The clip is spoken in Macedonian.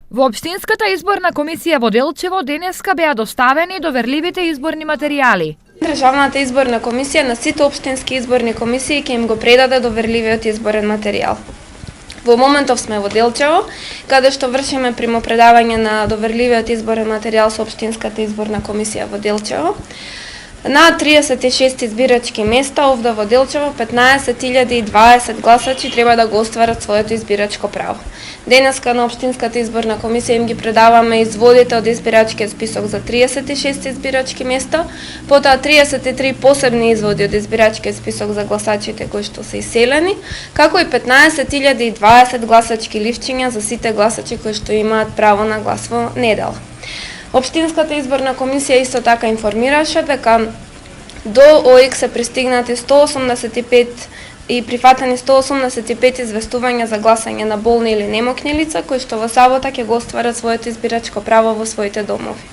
Во Општинската изборна комисија во Делчево денеска беа доставени доверливите изборни материјали. Државната изборна комисија на сите општински изборни комисии ќе им го предаде доверливиот изборен материјал. Во моментов сме во Делчево, каде што вршиме примопредавање на доверливиот изборен материјал со Општинската изборна комисија во Делчево. На 36 избирачки места овде во Делчево 15.020 гласачи треба да го остварат своето избирачко право. Денеска на Општинската изборна комисија им ги предаваме изводите од избирачкиот список за 36 избирачки места, потоа 33 посебни изводи од избирачкиот список за гласачите кои што се иселени, како и 15.020 гласачки ливчиња за сите гласачи кои што имаат право на глас во недела. Општинската изборна комисија исто така информираше дека до ОИК се пристигнати 185 и прифатени 185 известувања за гласање на болни или немокни лица кои што во сабота ќе го остварат своето избирачко право во своите домови.